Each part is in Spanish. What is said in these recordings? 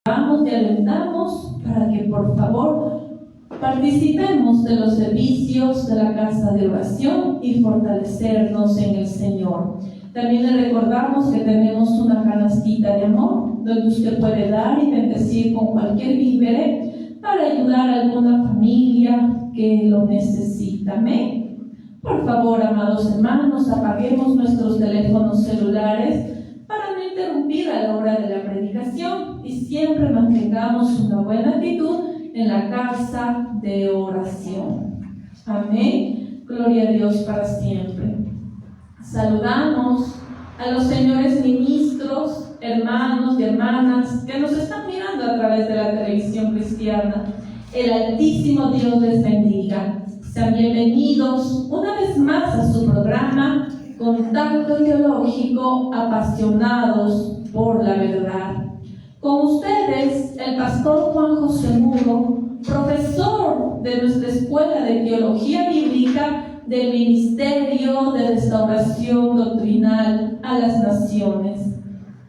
Vamos y alentamos para que por favor participemos de los servicios de la casa de oración y fortalecernos en el Señor. También le recordamos que tenemos una canastita de amor donde usted puede dar y bendecir con cualquier víver para ayudar a alguna familia que lo necesita. Amén. Por favor, amados hermanos, apaguemos nuestros teléfonos celulares para no interrumpir a la hora de la predicación y siempre mantengamos una buena actitud en la casa de oración. Amén. Gloria a Dios para siempre. Saludamos a los señores ministros, hermanos y hermanas que nos están mirando a través de la televisión cristiana. El Altísimo Dios les bendiga. Sean bienvenidos una vez más a su programa Contacto Teológico, apasionados por la verdad. Con ustedes, el pastor Juan José Muro, profesor de nuestra Escuela de Teología Bíblica del Ministerio de Restauración Doctrinal a las Naciones.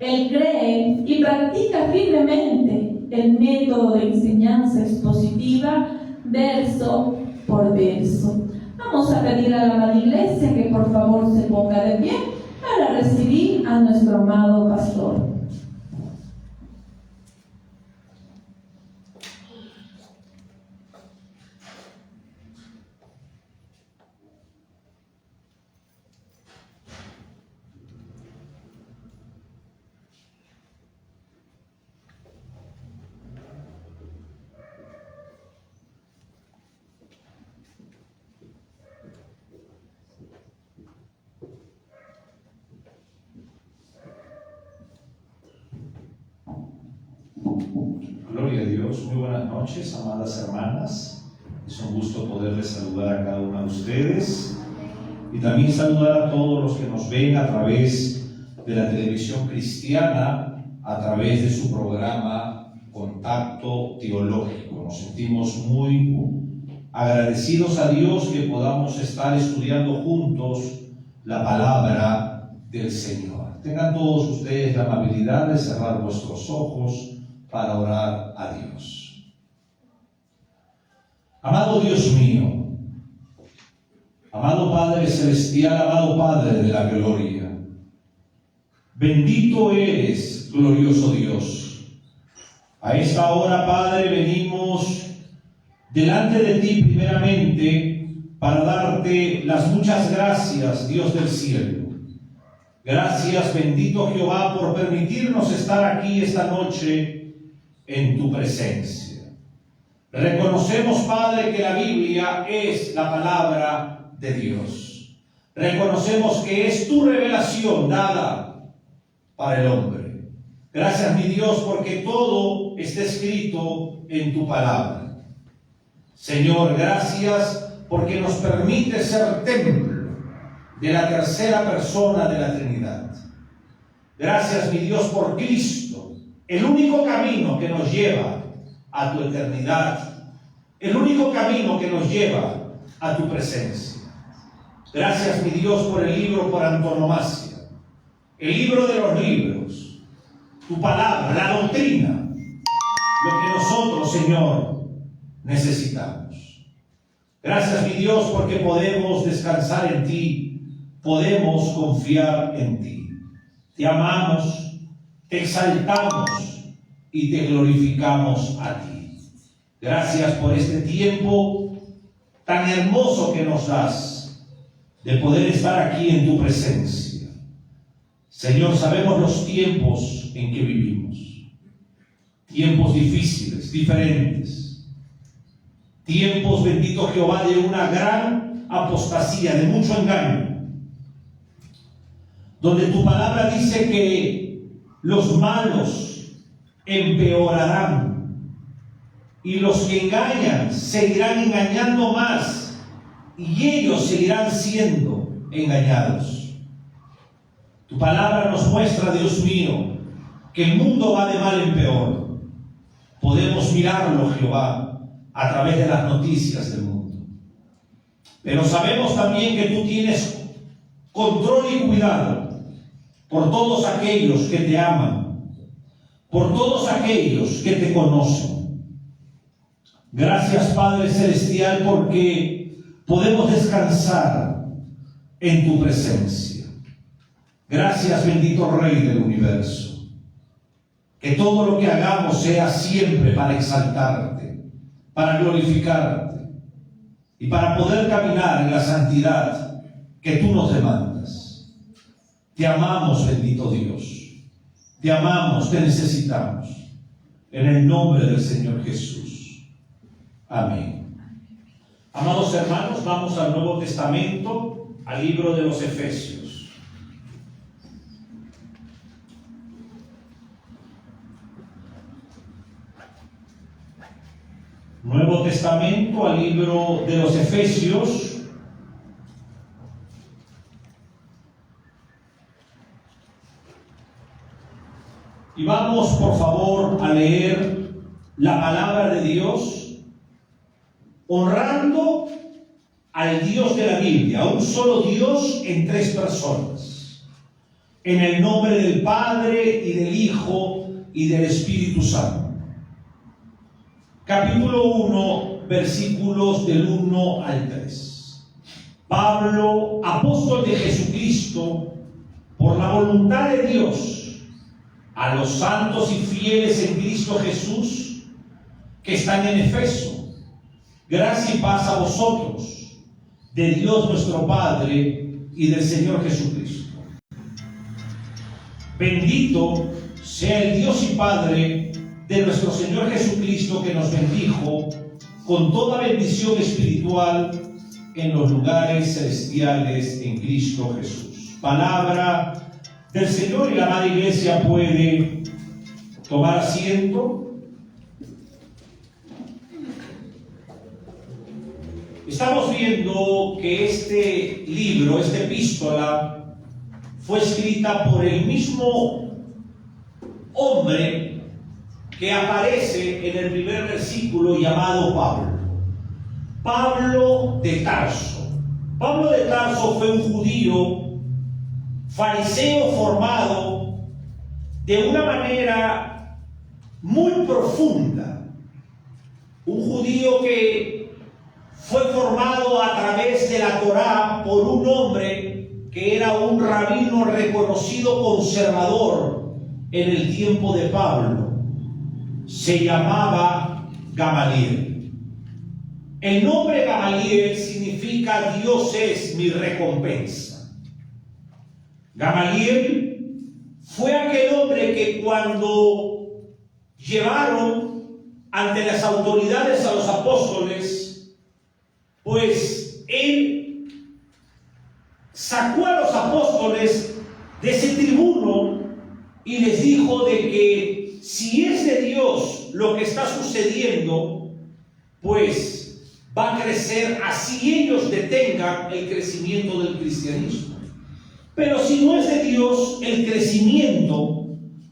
Él cree y practica firmemente el método de enseñanza expositiva verso por verso. Vamos a pedir a la amada iglesia que por favor se ponga de pie para recibir a nuestro amado pastor. Gloria a Dios, muy buenas noches, amadas hermanas. Es un gusto poderles saludar a cada uno de ustedes y también saludar a todos los que nos ven a través de la televisión cristiana, a través de su programa Contacto Teológico. Nos sentimos muy agradecidos a Dios que podamos estar estudiando juntos la palabra del Señor. Tengan todos ustedes la amabilidad de cerrar vuestros ojos para orar a Dios. Amado Dios mío, amado Padre Celestial, amado Padre de la Gloria, bendito eres, glorioso Dios. A esta hora, Padre, venimos delante de ti primeramente para darte las muchas gracias, Dios del cielo. Gracias, bendito Jehová, por permitirnos estar aquí esta noche en tu presencia. Reconocemos, Padre, que la Biblia es la palabra de Dios. Reconocemos que es tu revelación dada para el hombre. Gracias, mi Dios, porque todo está escrito en tu palabra. Señor, gracias porque nos permite ser templo de la tercera persona de la Trinidad. Gracias, mi Dios, por Cristo, el único camino que nos lleva a tu eternidad, el único camino que nos lleva a tu presencia. Gracias, mi Dios, por el libro por antonomasia, el libro de los libros, tu palabra, la doctrina, lo que nosotros, Señor, necesitamos. Gracias, mi Dios, porque podemos descansar en ti, podemos confiar en ti. Te amamos, te exaltamos y te glorificamos a ti. Gracias por este tiempo tan hermoso que nos das de poder estar aquí en tu presencia. Señor, sabemos los tiempos en que vivimos. Tiempos difíciles, diferentes. Tiempos, bendito Jehová, de una gran apostasía, de mucho engaño. Donde tu palabra dice que los malos empeorarán y los que engañan seguirán engañando más y ellos seguirán siendo engañados. Tu palabra nos muestra, Dios mío, que el mundo va de mal en peor. Podemos mirarlo, Jehová, a través de las noticias del mundo. Pero sabemos también que tú tienes control y cuidado por todos aquellos que te aman, por todos aquellos que te conocen. Gracias, Padre Celestial, porque podemos descansar en tu presencia. Gracias, bendito Rey del universo. Que todo lo que hagamos sea siempre para exaltarte, para glorificarte y para poder caminar en la santidad que tú nos demandas. Te amamos, bendito Dios. Te amamos, te necesitamos. En el nombre del Señor Jesús. Amén. Amados hermanos, vamos al Nuevo Testamento, al libro de los Efesios. Nuevo Testamento, al libro de los Efesios. Y vamos, por favor, a leer la palabra de Dios, honrando al Dios de la Biblia, a un solo Dios en tres personas. En el nombre del Padre, y del Hijo, y del Espíritu Santo. Capítulo 1, versículos del 1 al 3. Pablo, apóstol de Jesucristo, por la voluntad de Dios, a los santos y fieles en Cristo Jesús, que están en Efeso, gracia y paz a vosotros, de Dios nuestro Padre y del Señor Jesucristo. Bendito sea el Dios y Padre de nuestro Señor Jesucristo, que nos bendijo con toda bendición espiritual en los lugares celestiales en Cristo Jesús. Palabra del Señor, y la amada iglesia puede tomar asiento. Estamos viendo que este libro, esta epístola, fue escrita por el mismo hombre que aparece en el primer versículo, llamado Pablo. Pablo de Tarso. Pablo de Tarso fue un judío fariseo formado de una manera muy profunda. Un judío que fue formado a través de la Torá por un hombre que era un rabino reconocido conservador en el tiempo de Pablo. Se llamaba Gamaliel. El nombre Gamaliel significa Dios es mi recompensa. Gamaliel fue aquel hombre que cuando llevaron ante las autoridades a los apóstoles, pues él sacó a los apóstoles de ese tribuno y les dijo de que si es de Dios lo que está sucediendo, pues va a crecer así ellos detengan el crecimiento del cristianismo. Pero si no es de Dios, el crecimiento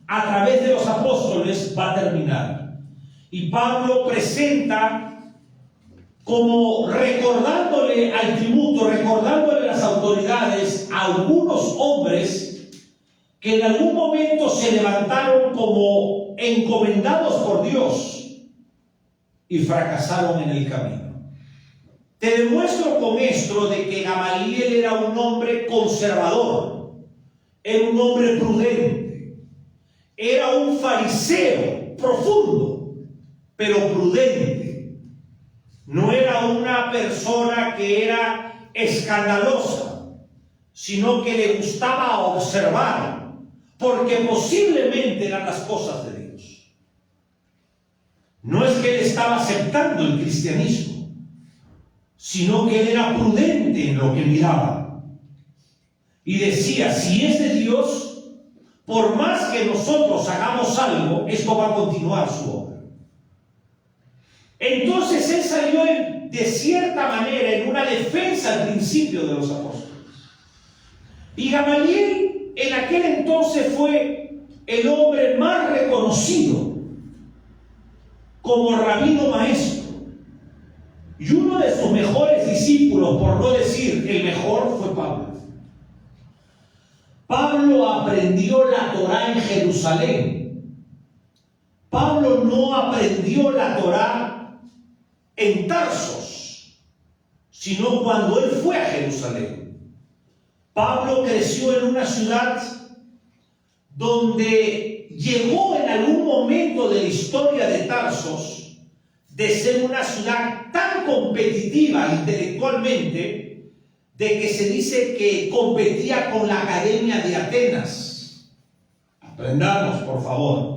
a través de los apóstoles va a terminar. Y Pablo presenta como recordándole al tributo, recordándole a las autoridades, a algunos hombres que en algún momento se levantaron como encomendados por Dios y fracasaron en el camino. Te demuestro con esto de que Gamaliel era un hombre conservador, era un hombre prudente, era un fariseo profundo, pero prudente. No era una persona que era escandalosa, sino que le gustaba observar, porque posiblemente eran las cosas de Dios. No es que él estaba aceptando el cristianismo, sino que él era prudente en lo que miraba. Y decía, si es de Dios, por más que nosotros hagamos algo, esto va a continuar su obra. Entonces él salió de cierta manera en una defensa al principio de los apóstoles. Y Gamaliel en aquel entonces fue el hombre más reconocido como rabino maestro. Y uno de sus mejores discípulos, por no decir el mejor, fue Pablo. Pablo aprendió la Torá en Jerusalén, Pablo no aprendió la Torá en Tarsos, sino cuando él fue a Jerusalén. Pablo creció en una ciudad donde llegó en algún momento de la historia de Tarsos de ser una ciudad tan competitiva intelectualmente, de que se dice que competía con la Academia de Atenas. Aprendamos, por favor.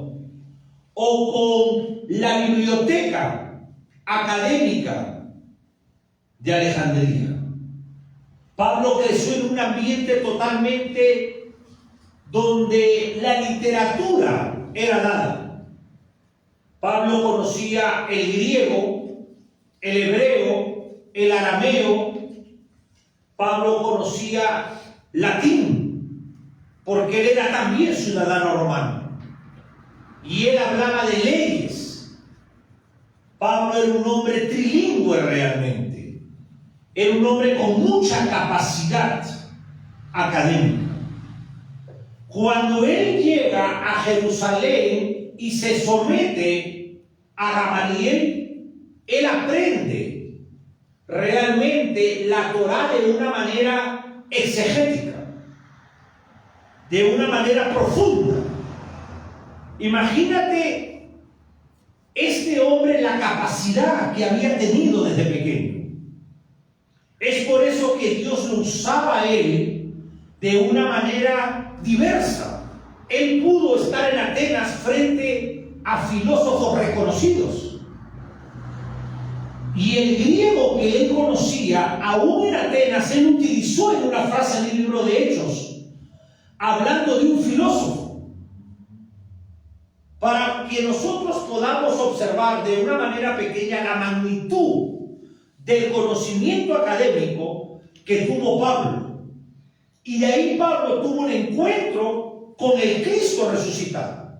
O con la Biblioteca Académica de Alejandría. Pablo creció en un ambiente totalmente donde la literatura era dada. Pablo conocía el griego, el hebreo, el arameo. Pablo conocía latín, porque él era también ciudadano romano. Y él hablaba de leyes. Pablo era un hombre trilingüe realmente. Era un hombre con mucha capacidad académica. Cuando él llega a Jerusalén y se somete a Gamaliel, él aprende realmente la Torá de una manera exegética, de una manera profunda. Imagínate este hombre, la capacidad que había tenido desde pequeño. Es por eso que Dios lo usaba a él de una manera diversa. Él pudo estar en Atenas frente a filósofos reconocidos. Y el griego que él conocía, aún en Atenas, él utilizó en una frase en el libro de Hechos, hablando de un filósofo, para que nosotros podamos observar de una manera pequeña la magnitud del conocimiento académico que tuvo Pablo. Y de ahí Pablo tuvo un encuentro con el Cristo resucitado.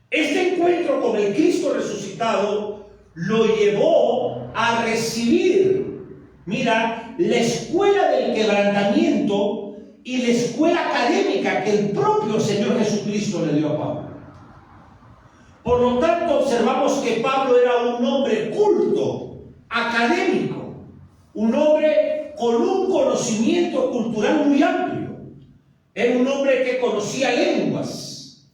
Este encuentro con el Cristo resucitado lo llevó a recibir, mira, la escuela del quebrantamiento y la escuela académica que el propio Señor Jesucristo le dio a Pablo. Por lo tanto, observamos que Pablo era un hombre culto, académico, un hombre con un conocimiento cultural muy amplio. Era un hombre que conocía lenguas.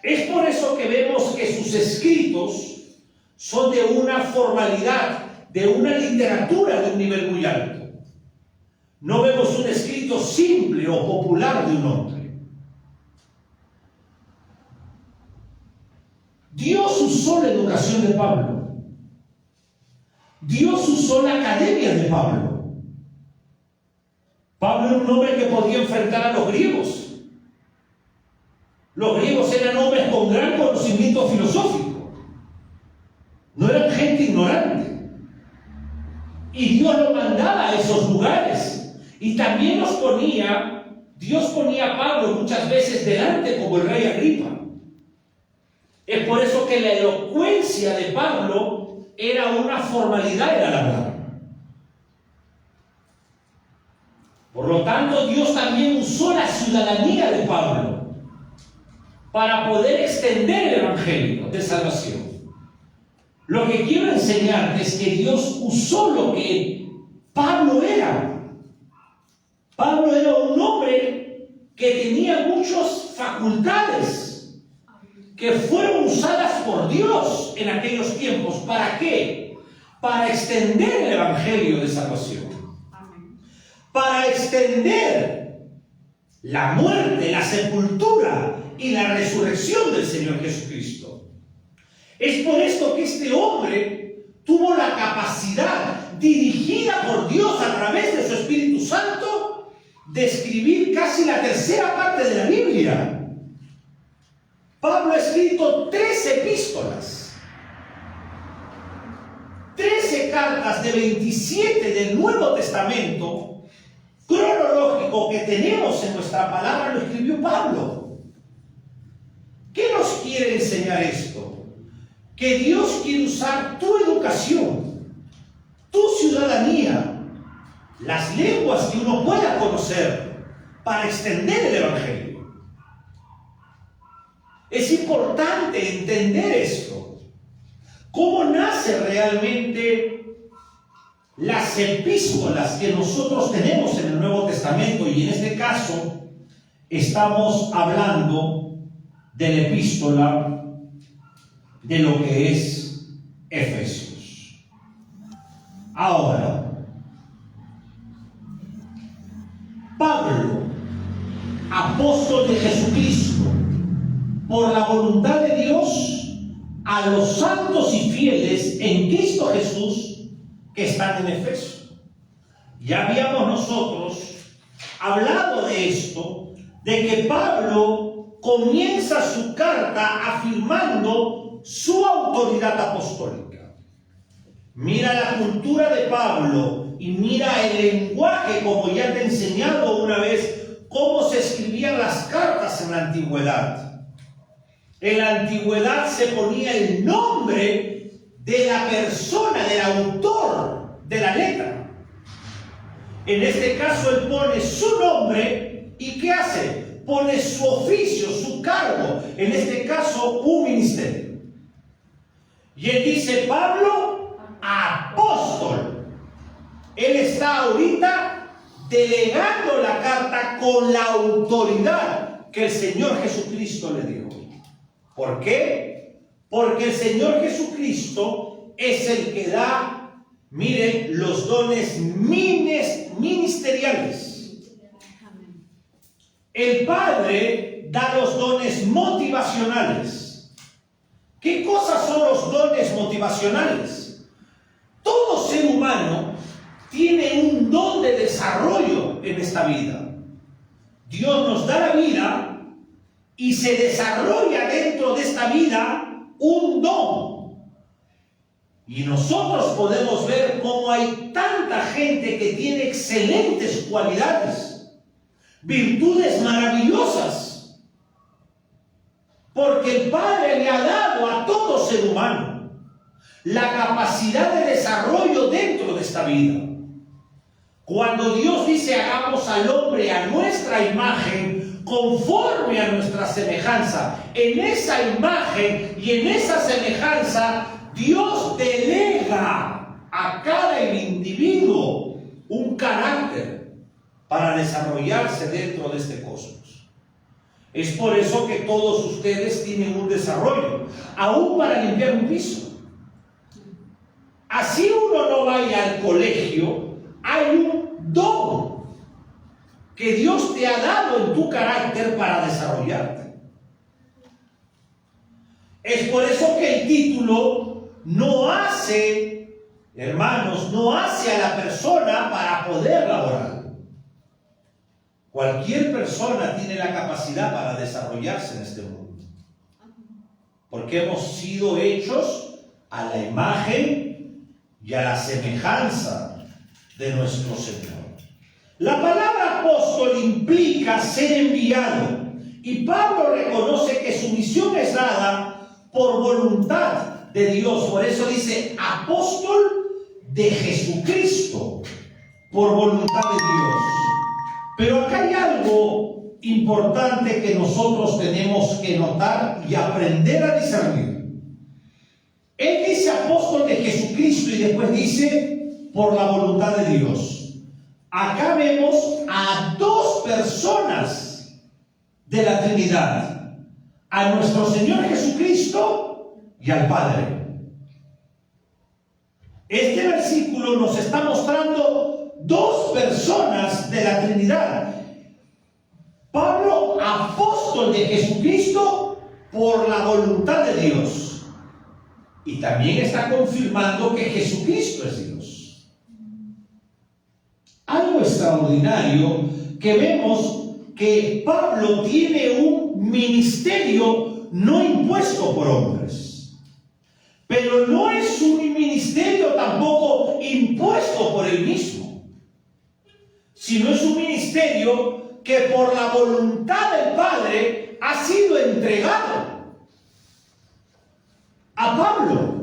Es por eso que vemos que sus escritos son de una formalidad, de una literatura de un nivel muy alto. No vemos un escrito simple o popular de un hombre. Dios usó la educación de Pablo. Dios usó la academia de Pablo. Pablo era un hombre que podía enfrentar a los griegos. Los griegos eran hombres con gran conocimiento filosófico. No eran gente ignorante. Y Dios lo mandaba a esos lugares. Y también Dios ponía a Pablo muchas veces delante como el rey Agripa. Es por eso que la elocuencia de Pablo era una formalidad en el hablar. Por lo tanto, Dios también usó la ciudadanía de Pablo para poder extender el evangelio de salvación. Lo que quiero enseñarte es que Dios usó lo que Pablo era. Pablo era un hombre que tenía muchas facultades que fueron usadas por Dios en aquellos tiempos. ¿Para qué? Para extender el evangelio de salvación. Para extender la muerte, la sepultura y la resurrección del Señor Jesucristo. Es por esto que este hombre tuvo la capacidad, dirigida por Dios a través de su Espíritu Santo, de escribir casi la tercera parte de la Biblia. Pablo ha escrito 13 epístolas, 13 cartas de 27 del Nuevo Testamento cronológico que tenemos en nuestra palabra, lo escribió Pablo. ¿Qué nos quiere enseñar esto? Que Dios quiere usar tu educación, tu ciudadanía, las lenguas que uno pueda conocer para extender el evangelio. Es importante entender esto. ¿Cómo nace realmente las epístolas que nosotros tenemos en el Nuevo Testamento? Y en este caso estamos hablando de la epístola de lo que es Efesios. Ahora, Pablo, apóstol de Jesucristo, por la voluntad de Dios, a los santos y fieles en Cristo Jesús que están en Efeso. Ya habíamos nosotros hablado de esto, de que Pablo comienza su carta afirmando su autoridad apostólica. Mira la cultura de Pablo y mira el lenguaje, como ya te he enseñado una vez, cómo se escribían las cartas en la antigüedad. En la antigüedad se ponía el nombre de la persona, del autor de la letra. En este caso él pone su nombre y ¿qué hace? Pone su oficio, su cargo, en este caso un ministerio. Y él dice, Pablo, apóstol. Él está ahorita delegando la carta con la autoridad que el Señor Jesucristo le dio. ¿Por qué? Porque el Señor Jesucristo es el que da, miren, los dones ministeriales. El Padre da los dones motivacionales. ¿Qué cosas son los dones motivacionales? Todo ser humano tiene un don de desarrollo en esta vida. Dios nos da la vida y se desarrolla dentro de esta vida un don. Y nosotros podemos ver cómo hay tanta gente que tiene excelentes cualidades, virtudes maravillosas, porque el Padre le ha dado a todo ser humano la capacidad de desarrollo dentro de esta vida. Cuando Dios dice hagamos al hombre a nuestra imagen, conforme a nuestra semejanza, en esa imagen y en esa semejanza, Dios delega a cada individuo un carácter para desarrollarse dentro de este cosmos. Es por eso que todos ustedes tienen un desarrollo, aún para limpiar un piso. Así uno no vaya al colegio, hay un don que Dios te ha dado en tu carácter para desarrollarte. Es por eso que el título no hace, hermanos, no hace a la persona para poder laborar. Cualquier persona tiene la capacidad para desarrollarse en este mundo, porque hemos sido hechos a la imagen y a la semejanza de nuestro Señor. La palabra apóstol implica ser enviado, y Pablo reconoce que su misión es dada por voluntad de Dios. Por eso dice apóstol de Jesucristo, por voluntad de Dios. Pero acá hay algo importante que nosotros tenemos que notar y aprender a discernir. Él dice apóstol de Jesucristo y después dice por la voluntad de Dios. Acá vemos a dos personas de la Trinidad, a nuestro Señor Jesucristo y al Padre. Este versículo nos está mostrando dos personas de la Trinidad. Pablo, apóstol de Jesucristo por la voluntad de Dios. Y también está confirmando que Jesucristo es Dios. Algo extraordinario que vemos que Pablo tiene un ministerio no impuesto por hombres, pero no es un ministerio tampoco impuesto por él mismo, sino es un ministerio que por la voluntad del Padre ha sido entregado a Pablo.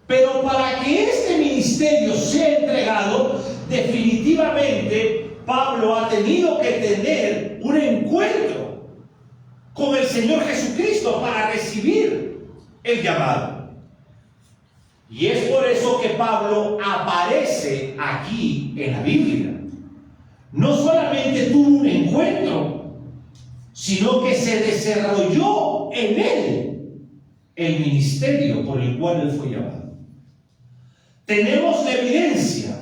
Pero para que este ministerio sea entregado, definitivamente Pablo ha tenido que tener un encuentro con con el Señor Jesucristo para recibir el llamado. Y es por eso que Pablo aparece aquí en la Biblia. No solamente tuvo un encuentro, sino que se desarrolló en él el ministerio por el cual él fue llamado. Tenemos la evidencia.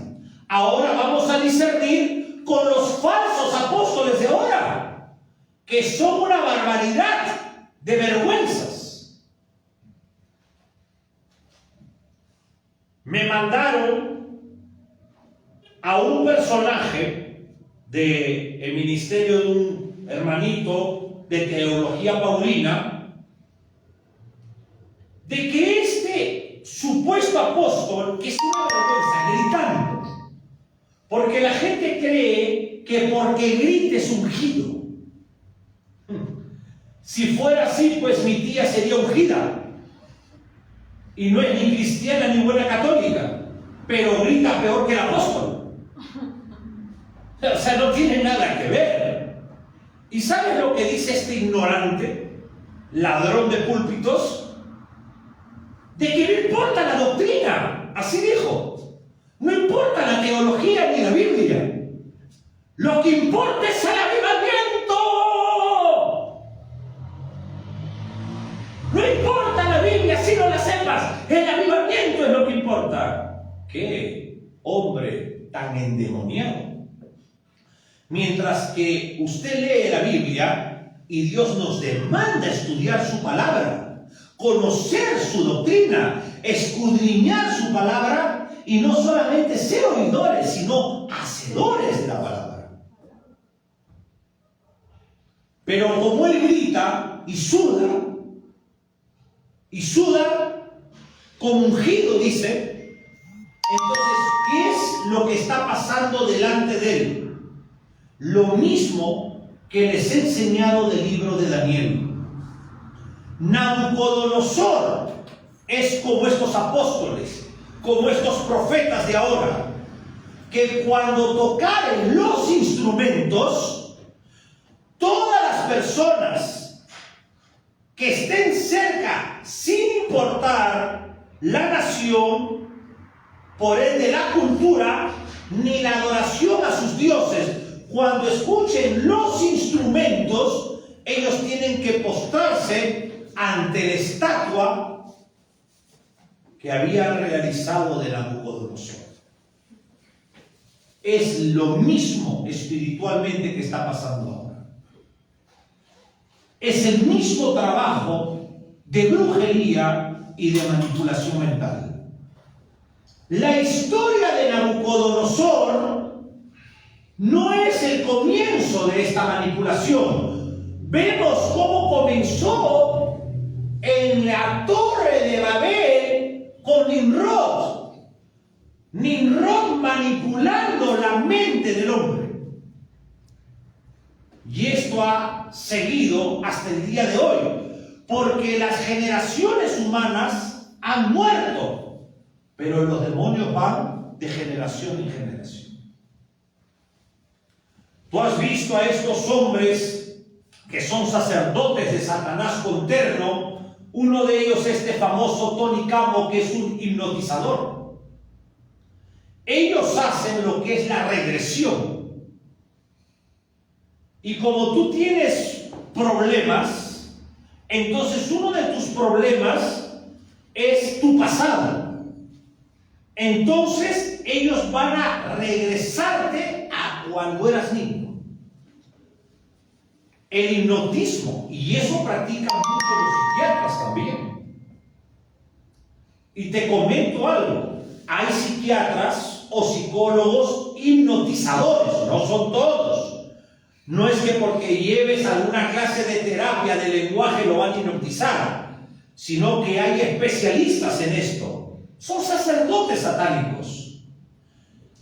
Ahora vamos a discernir con los falsos apóstoles de ahora, que son una barbaridad de vergüenzas. Me mandaron a un personaje del ministerio de un hermanito de teología paulina, de que este supuesto apóstol, que es una vergüenza, gritando, porque la gente cree que porque grite es ungido. Si fuera así, pues mi tía sería ungida, y no es ni cristiana ni buena católica, pero grita peor que el apóstol. O sea, no tiene nada que ver. ¿Y sabes lo que dice este ignorante, ladrón de púlpitos? De que no importa la doctrina, así dijo. No importa la teología ni la Biblia. Lo que importa es el avivamiento. No importa la Biblia si no la sepas. El avivamiento es lo que importa. ¡Qué hombre tan endemoniado! Mientras que usted lee la Biblia y Dios nos demanda estudiar su palabra, conocer su doctrina, escudriñar su palabra, y no solamente ser oidores, sino hacedores de la palabra. Pero como él grita y suda como ungido, dice, entonces, ¿qué es lo que está pasando delante de él? Lo mismo que les he enseñado del libro de Daniel. Nabucodonosor es como estos apóstoles, como estos profetas de ahora, que cuando tocaren los instrumentos, todas las personas que estén cerca, sin importar la nación, por ende la cultura, ni la adoración a sus dioses, cuando escuchen los instrumentos, ellos tienen que postrarse ante la estatua que habían realizado de Nabucodonosor. Es lo mismo espiritualmente que está pasando ahora. Es el mismo trabajo de brujería y de manipulación mental. La historia de Nabucodonosor no es el comienzo de esta manipulación. Vemos cómo comenzó en la torre de Babel con Nimrod. Nimrod manipulando la mente del hombre. Y esto ha seguido hasta el día de hoy, porque las generaciones humanas han muerto, pero los demonios van de generación en generación. Tú has visto a estos hombres que son sacerdotes de Satanás con terno. Uno de ellos, este famoso Tony Camo, que es un hipnotizador. Ellos hacen lo que es la regresión. Y como tú tienes problemas, entonces uno de tus problemas es tu pasado. Entonces ellos van a regresarte a cuando eras niño. El hipnotismo, y eso practican mucho los psiquiatras también. Y te comento algo, hay psiquiatras o psicólogos hipnotizadores, no son todos. No es que porque lleves alguna clase de terapia de lenguaje lo van a hipnotizar, sino que hay especialistas en esto. Son sacerdotes satánicos.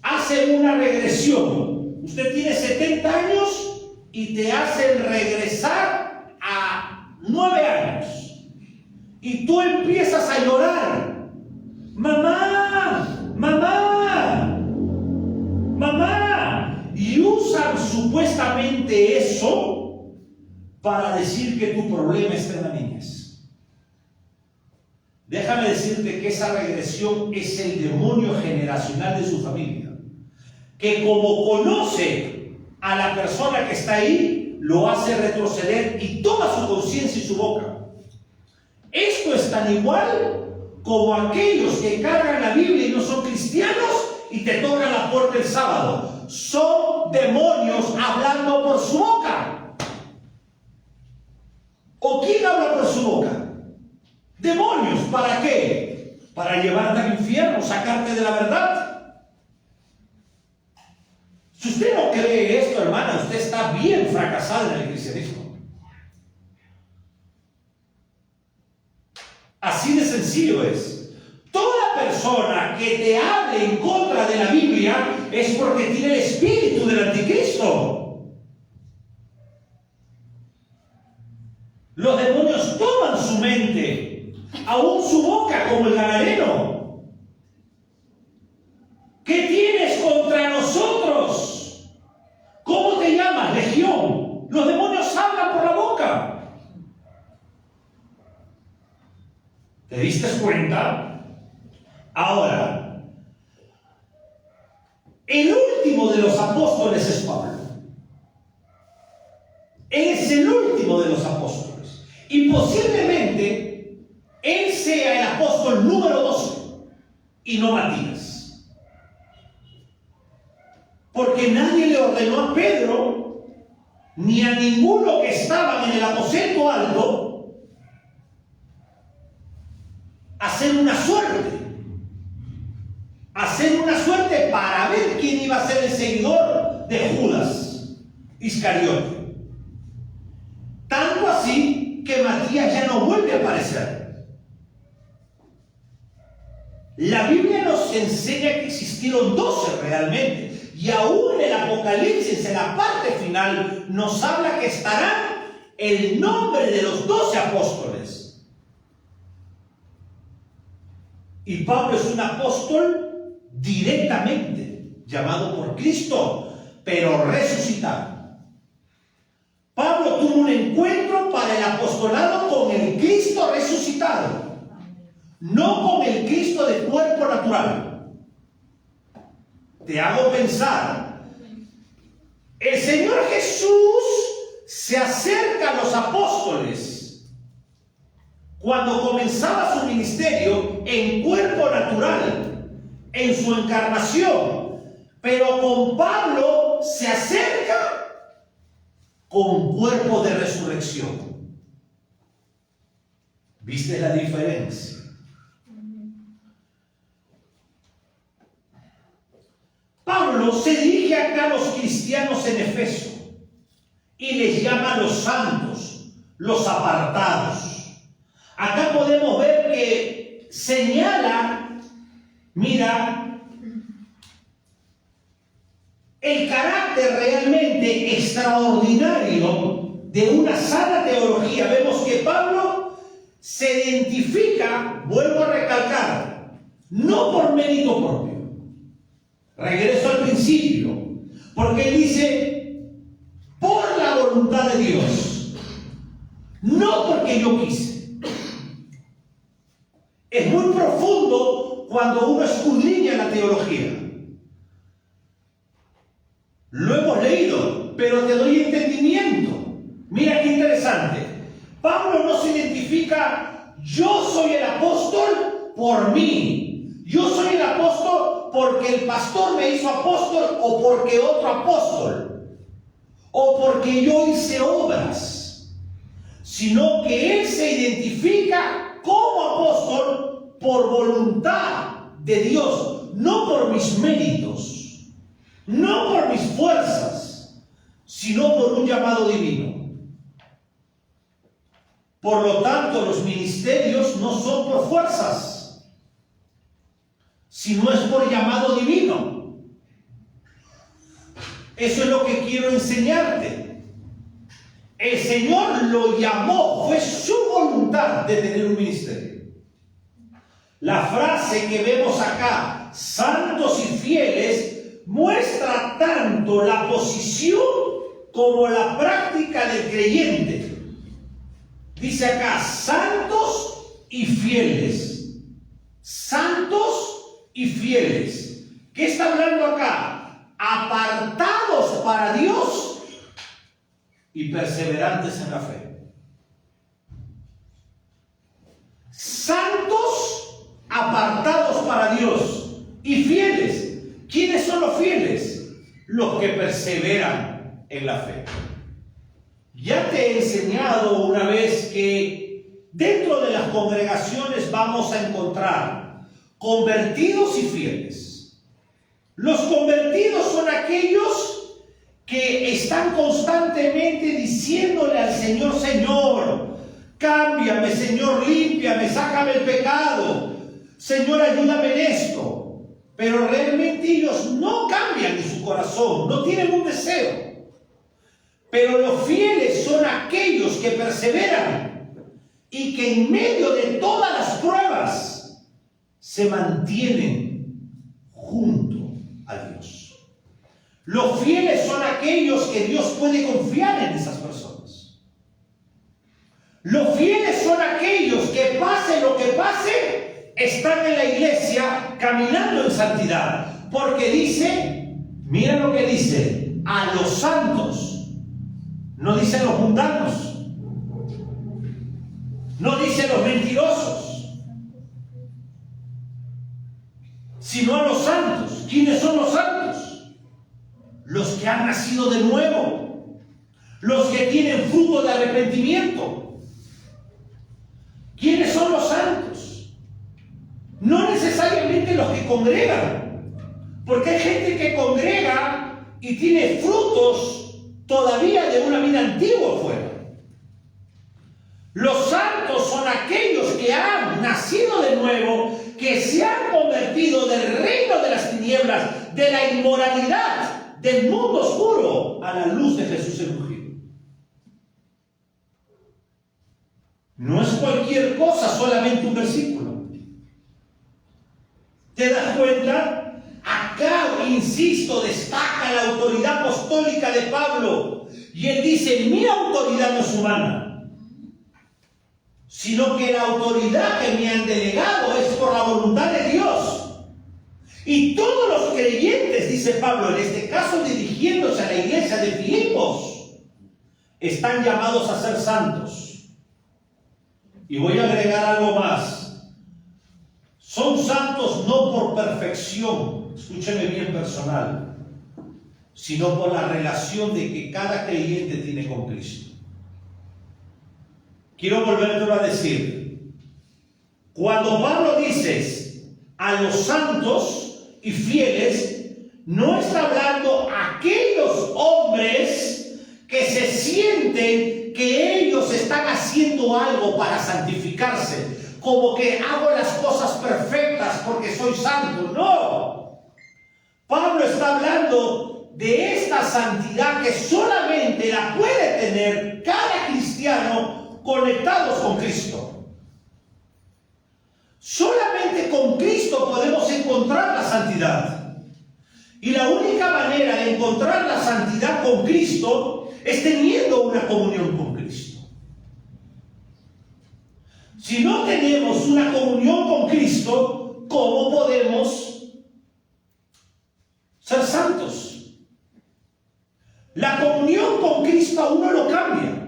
Hacen una regresión. Usted tiene 70 años y te hacen regresar a 9 años. Y tú empiezas a llorar. Mamá, mamá, mamá. Y usan supuestamente eso para decir que tu problema está en la niñez. Déjame decirte que esa regresión es el demonio generacional de su familia, que como conoce a la persona que está ahí, lo hace retroceder y toma su conciencia y su boca. Esto es tan igual como aquellos que cargan la Biblia y no son cristianos y te tocan la puerta el sábado. Son demonios hablando por su boca. ¿O quién habla por su boca? Demonios. ¿Para qué? Para llevarte al infierno, sacarte de la verdad. Si usted no cree esto, hermana, usted está bien fracasado en el cristianismo. Así de sencillo es. Toda persona que te hable en contra de la Biblia es porque tiene el espíritu del anticristo. Los demonios toman su mente, aún su boca, como el gadareno. ¿Qué tienes contra nosotros? ¿Cómo te llamas? Legión. Los demonios hablan por la boca. ¿Te diste cuenta? Ahora, el último de los apóstoles es Pablo. Él es el último de los apóstoles. Y posiblemente él sea el apóstol número 12 y no Matías. Porque nadie le ordenó a Pedro ni a ninguno que estaban en el aposento alto hacer una suerte para ver quién iba a ser el seguidor de Judas Iscariote. Tanto así que Matías ya no vuelve a aparecer. La Biblia nos enseña que existieron 12 realmente, y aún en el Apocalipsis, en la parte final, nos habla que estarán el nombre de los 12 apóstoles. Y Pablo es un apóstol directamente llamado por Cristo, pero resucitado. Pablo tuvo un encuentro para el apostolado con el Cristo resucitado, no con el Cristo de cuerpo natural. Te hago pensar, el Señor Jesús se acerca a los apóstoles cuando comenzaba su ministerio en cuerpo natural, en su encarnación, pero con Pablo se acerca con cuerpo de resurrección. ¿Viste la diferencia? Pablo se dirige acá a los cristianos en Efeso y les llama los santos, los apartados. Acá podemos ver que señala, mira, el carácter realmente extraordinario de una sana teología. Vemos que Pablo se identifica, vuelvo a recalcar, no por mérito propio. Regreso al principio, porque él dice, por la voluntad de Dios, no porque yo quise. Es muy profundo cuando uno escudriña la teología. Lo hemos leído, pero te doy entendimiento. Mira qué interesante. Pablo no se identifica, yo soy el apóstol por mí. Yo soy el apóstol porque el pastor me hizo apóstol, o porque otro apóstol, o porque yo hice obras. Sino que él se identifica como apóstol por voluntad de Dios, no por mis méritos, no por mis fuerzas, sino por un llamado divino. Por lo tanto, los ministerios no son por fuerzas, sino es por llamado divino. Eso es lo que quiero enseñarte. El Señor lo llamó, fue su voluntad de tener un ministerio. La frase que vemos acá, santos y fieles, muestra tanto la posición como la práctica del creyente. Dice acá, santos y fieles. Santos y fieles. ¿Qué está hablando acá? Apartados para Dios y perseverantes en la fe. Santos, apartados para Dios y fieles. ¿Quiénes son los fieles? Los que perseveran en la fe. Ya te he enseñado una vez que dentro de las congregaciones vamos a encontrar convertidos y fieles. Los convertidos son aquellos que están constantemente diciéndole al Señor, Señor, cámbiame, Señor, límpiame, sácame el pecado, Señor, ayúdame en esto. Pero realmente ellos no cambian en su corazón, no tienen un deseo. Pero los fieles son aquellos que perseveran y que en medio de todas las pruebas se mantienen junto a Dios. Los fieles son aquellos que Dios puede confiar en esas personas. Los fieles son aquellos que pase lo que pase, están en la iglesia caminando en santidad. Porque dice, mira lo que dice, a los santos. No dice los mundanos, no dice los mentirosos, sino a los santos. ¿Quiénes son los santos? Los que han nacido de nuevo, los que tienen fruto de arrepentimiento. ¿Quiénes son los santos? No necesariamente los que congregan, porque hay gente que congrega y tiene frutos todavía de una vida antigua fuera. Los santos son aquellos que han nacido de nuevo, que se han convertido del reino de las tinieblas, de la inmoralidad, del mundo oscuro, a la luz de Jesús el ungido. No es cualquier cosa, solamente un versículo. ¿Te das cuenta? Acá, insisto, destaca la autoridad apostólica de Pablo. Y él dice, mi autoridad no es humana, sino que la autoridad que me han delegado es por la voluntad de Dios. Y todos los creyentes, dice Pablo, en este caso dirigiéndose a la iglesia de Filipos, están llamados a ser santos. Y voy a agregar algo más. Son santos no por perfección, escúcheme bien, personal, sino por la relación de que cada creyente tiene con Cristo. Quiero volverlo a decir. Cuando Pablo dice a los santos y fieles, no está hablando a aquellos hombres que se sienten que ellos están haciendo algo para santificarse, como que hago las cosas perfectas porque soy santo. No. Pablo está hablando de esta santidad que solamente la puede tener cada cristiano conectados con Cristo. Solamente con Cristo podemos encontrar la santidad. Y la única manera de encontrar la santidad con Cristo es teniendo una comunión con Cristo. Si no tenemos una comunión con Cristo, ¿cómo podemos ser santos? La comunión con Cristo a uno lo cambia.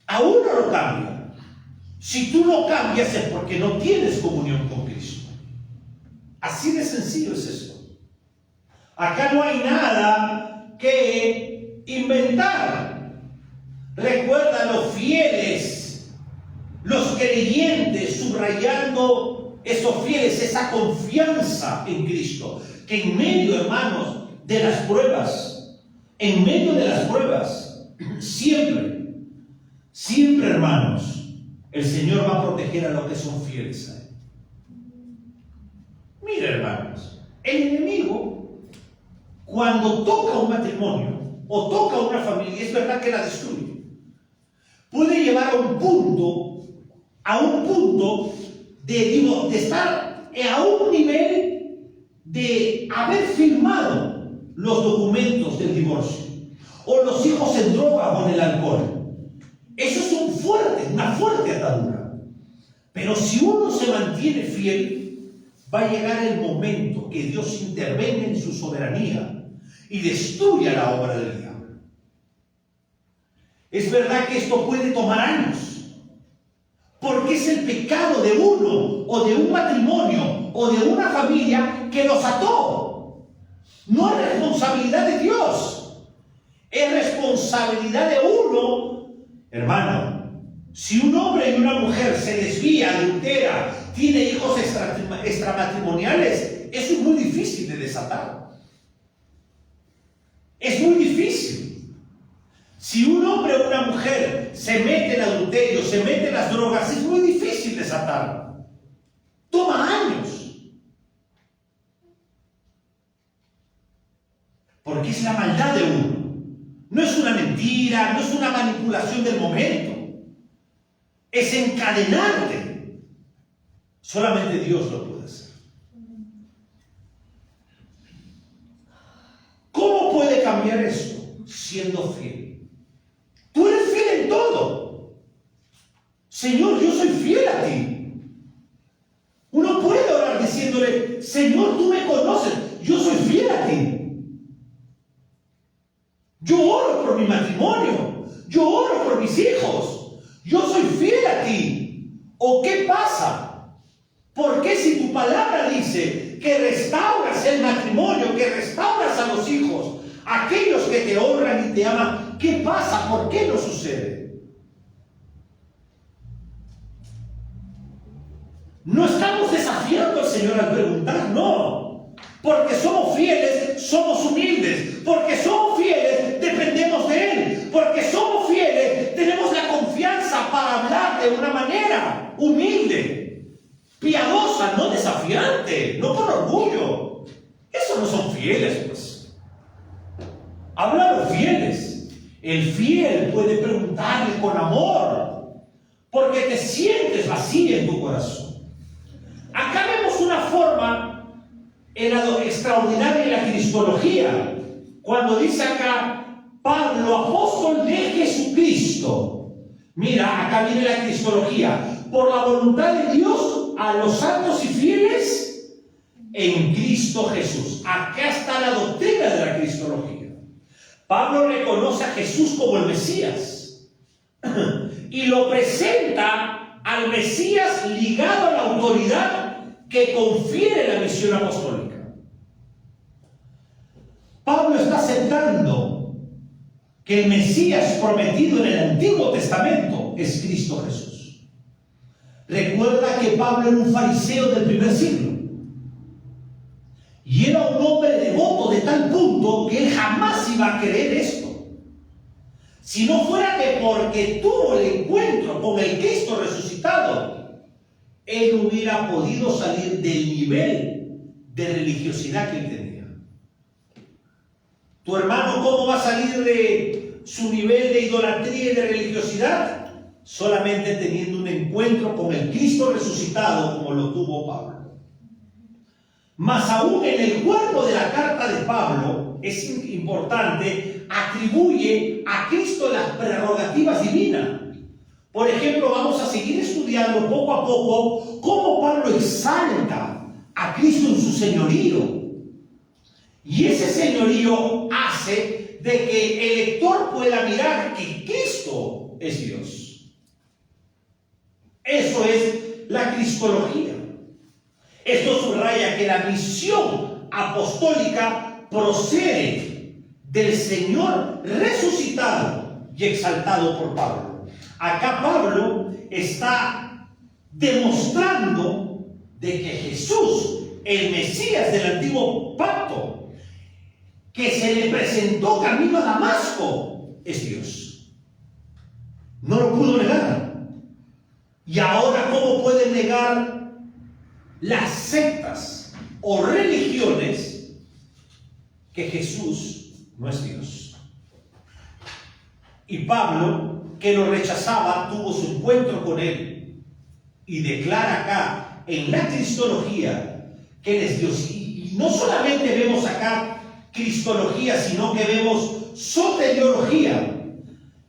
A uno lo cambia. Si tú no cambias es porque no tienes comunión con Cristo. Así de sencillo es esto. Acá no hay nada que inventar. Recuerda los fieles, los creyentes, subrayando esos fieles, esa confianza en Cristo, que en medio, hermanos, de las pruebas, en medio de las pruebas, siempre, hermanos, el Señor va a proteger a los que son fieles a Él. Mira, hermanos, el enemigo, cuando toca un matrimonio o toca una familia, es verdad que la destruye. Puede llevar a un punto de estar a un nivel de haber firmado los documentos del divorcio, o los hijos en droga o en el alcohol. Eso es una fuerte atadura. Pero si uno se mantiene fiel, va a llegar el momento que Dios intervenga en su soberanía y destruya la obra del diablo. Es verdad que esto puede tomar años, porque es el pecado de uno, o de un matrimonio, o de una familia que los ató. No es responsabilidad de Dios, es responsabilidad de uno. Hermano, si un hombre y una mujer se desvía, adultera, tiene hijos extramatrimoniales, eso es muy difícil de desatar. Es muy difícil. Si un hombre o una mujer se mete en adulterio, se mete en las drogas, es muy difícil desatarlo. Toma años. Porque es la maldad de uno. No es una mentira, no es una manipulación del momento. Es encadenarte. Solamente Dios lo puede hacer. ¿Cómo puede cambiar esto? Siendo fiel. Tú eres fiel en todo. Señor, yo soy fiel a ti. Uno puede orar diciéndole, Señor, tú me conoces, yo soy fiel a ti. Yo oro por mi matrimonio, yo oro por mis hijos, yo soy fiel a ti. ¿O qué pasa? ¿Por qué si tu palabra dice que restauras el matrimonio, que restauras a los hijos, aquellos que te honran y te aman, qué pasa? ¿Por qué no sucede? No estamos desafiando al Señor al preguntar, no. Porque somos fieles, somos humildes. Porque somos fieles, dependemos de Él. Porque somos fieles, tenemos la confianza para hablar de una manera humilde, piadosa, no desafiante, no con orgullo. Esos no son fieles, pues. Habla a los fieles. El fiel puede preguntarle con amor, porque te sientes vacío en tu corazón. Acá vemos una forma extraordinaria en la cristología, cuando dice acá, Pablo, apóstol de Jesucristo. Mira, acá viene la cristología. Por la voluntad de Dios, a los santos y fieles en Cristo Jesús. Acá está la doctrina de la cristología. Pablo reconoce a Jesús como el Mesías y lo presenta al Mesías ligado a la autoridad que confiere la misión apostólica. Pablo está aceptando que el Mesías prometido en el Antiguo Testamento es Cristo Jesús. Recuerda que Pablo era un fariseo del primer siglo. Y era un hombre devoto de tal punto que él jamás iba a creer esto. Si no fuera que porque tuvo el encuentro con el Cristo resucitado, él no hubiera podido salir del nivel de religiosidad que él tenía. Tu hermano, ¿cómo va a salir de su nivel de idolatría y de religiosidad? Solamente teniendo un encuentro con el Cristo resucitado como lo tuvo Pablo. Más aún en el cuerpo de la carta de Pablo, es importante, atribuye a Cristo las prerrogativas divinas. Por ejemplo, vamos a seguir estudiando poco a poco cómo Pablo exalta a Cristo en su señorío. Y ese señorío hace de que el lector pueda mirar que Cristo es Dios. Eso es la cristología. Esto subraya que la misión apostólica procede del Señor resucitado y exaltado por Pablo. Acá Pablo está demostrando de que Jesús, el Mesías del antiguo pacto, que se le presentó camino a Damasco, es Dios. No lo pudo negar. Y ahora, ¿cómo pueden negar las sectas o religiones que Jesús no es Dios? Y Pablo, que lo rechazaba, tuvo su encuentro con él y declara acá en la cristología que él es Dios. Y no solamente vemos acá cristología, sino que vemos soteriología.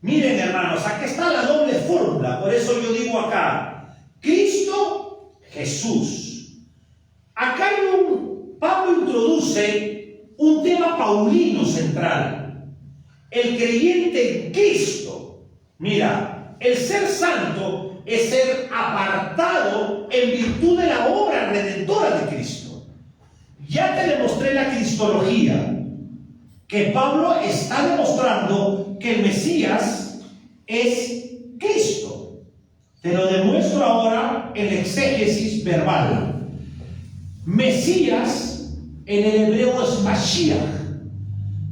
Miren, hermanos, aquí está la doble fórmula. Por eso yo digo acá, Cristo, Jesús. Acá Pablo introduce un tema paulino central. El creyente en Cristo. Mira, el ser santo es ser apartado en virtud de la obra redentora de Cristo. Ya te demostré la cristología, que Pablo está demostrando que el Mesías es Cristo. Te lo demuestro ahora en la exégesis verbal. Mesías en el hebreo es Mashiach,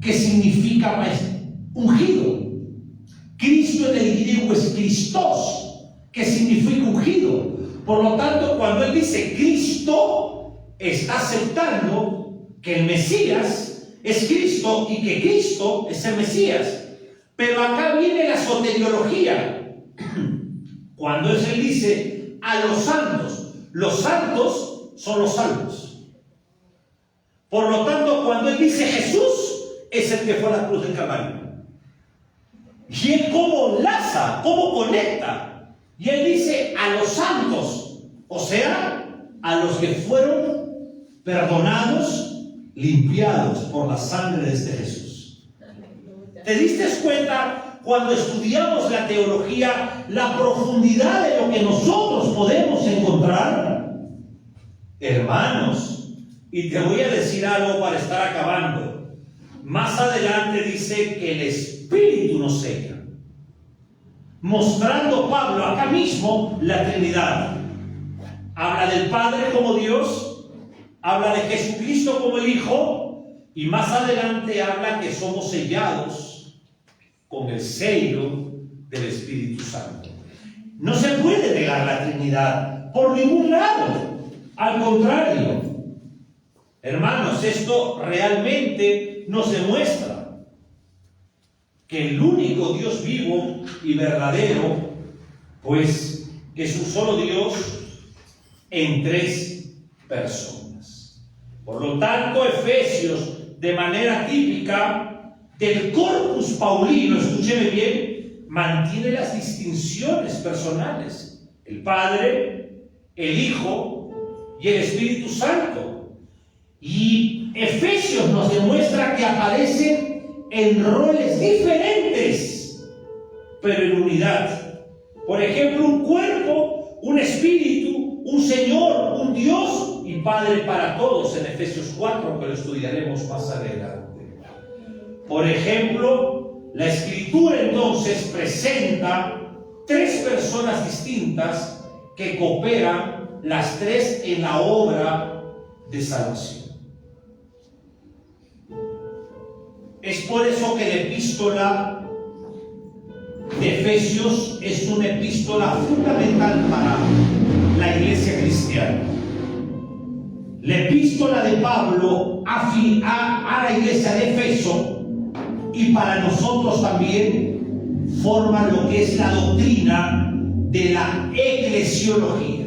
que significa ungido. Cristo en el griego es Christos, que significa ungido. Por lo tanto, cuando él dice Cristo, está aceptando que el Mesías es Cristo y que Cristo es el Mesías. Pero acá viene la soteriología. Cuando él dice a los santos son los salvos. Por lo tanto, cuando él dice Jesús, es el que fue a la cruz del Calvario. Y él cómo enlaza, cómo conecta. Y él dice a los santos, o sea, a los que fueron perdonados, limpiados por la sangre de este Jesús. ¿Te diste cuenta cuando estudiamos la teología, la profundidad de lo que nosotros podemos encontrar? Hermanos, y te voy a decir algo para estar acabando. Más adelante dice que el Espíritu nos sella, mostrando Pablo acá mismo la Trinidad. Habla del Padre como Dios, habla de Jesucristo como el Hijo, y más adelante habla que somos sellados con el sello del Espíritu Santo. No se puede negar la Trinidad por ningún lado. Al contrario, hermanos, esto realmente nos demuestra que el único Dios vivo y verdadero, pues, es un solo Dios en tres personas. Por lo tanto, Efesios, de manera típica del corpus paulino, escúcheme bien, mantiene las distinciones personales: el Padre, el Hijo y el Espíritu Santo. Y Efesios nos demuestra que aparecen en roles diferentes, pero en unidad. Por ejemplo, un cuerpo, un espíritu, un Señor, un Dios y Padre para todos en Efesios 4, que lo estudiaremos más adelante. Por ejemplo, la Escritura entonces presenta tres personas distintas que cooperan las tres en la obra de salvación. Es por eso que la epístola de Efesios es una epístola fundamental para la iglesia cristiana. La epístola de Pablo a la iglesia de Efeso, y para nosotros también, forma lo que es la doctrina de la eclesiología.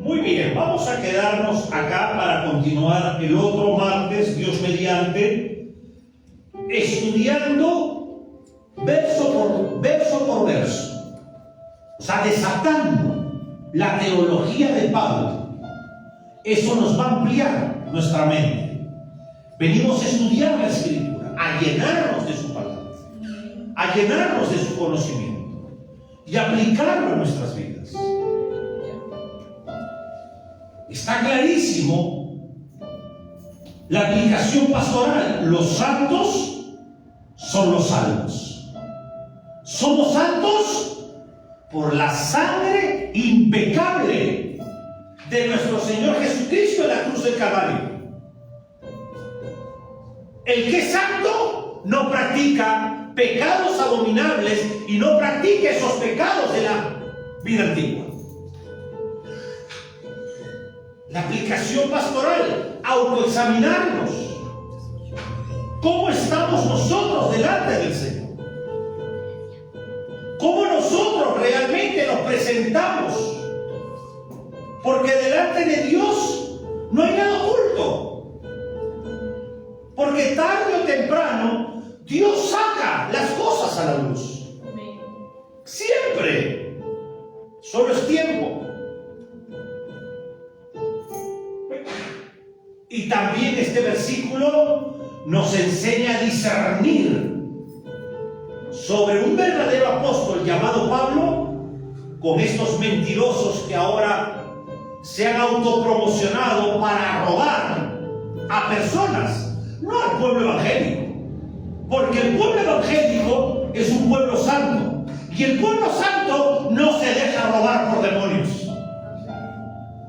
Muy bien, vamos a quedarnos acá para continuar el otro martes, Dios mediante, estudiando verso por verso, o sea, desatando la teología de Pablo. Eso nos va a ampliar nuestra mente. Venimos a estudiar la Escritura, a llenarnos de su palabra, a llenarnos de su conocimiento y aplicarlo en nuestras vidas. Está clarísimo la aplicación pastoral. Los santos son los salvos. Somos santos por la sangre impecable de nuestro Señor Jesucristo en la cruz del Calvario. El que es santo no practica pecados abominables y no practica esos pecados de la vida antigua. La aplicación pastoral, autoexaminarnos. ¿Cómo estamos nosotros delante del Señor? ¿Cómo nosotros realmente nos presentamos? Porque delante de Dios no hay nada oculto. Porque tarde o temprano Dios saca las cosas a la luz. Siempre. Solo es tiempo. Y también este versículo nos enseña a discernir sobre un verdadero apóstol llamado Pablo con estos mentirosos que ahora se han autopromocionado para robar a personas, no al pueblo evangélico, porque el pueblo evangélico es un pueblo santo y el pueblo santo no se deja robar por demonios.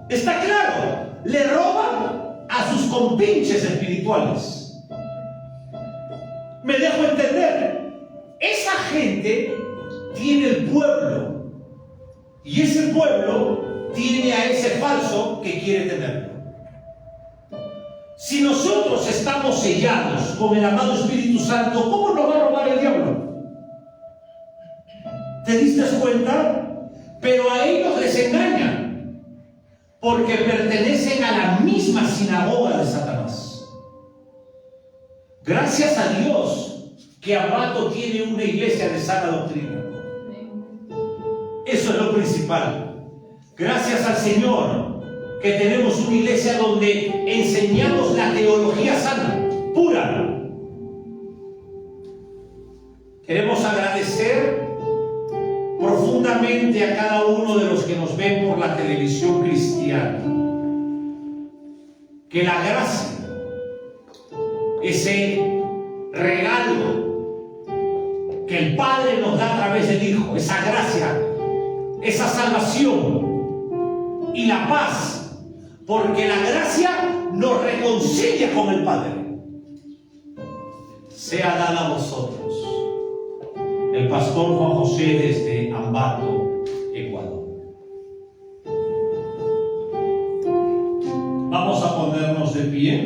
Está claro, le roban a sus compinches espirituales. Me dejo entender. Esa gente tiene el pueblo y ese pueblo tiene a ese falso que quiere tenerlo. Si nosotros estamos sellados con el amado Espíritu Santo, ¿cómo nos va a robar el diablo? ¿Te diste cuenta? Pero a ellos les engañan porque pertenecen a la misma sinagoga de Satanás. Gracias a Dios que Ambato tiene una iglesia de sana doctrina. Eso es lo principal. Gracias al Señor que tenemos una iglesia donde enseñamos la teología sana, pura. Queremos agradecer profundamente a cada uno de los que nos ven por la televisión cristiana. Que la gracia, ese regalo que el Padre nos da a través del Hijo, esa gracia, esa salvación y la paz, porque la gracia nos reconcilia con el Padre, sea dada a vosotros. El pastor Juan José desde Ambato, Ecuador. Vamos a ponernos de pie.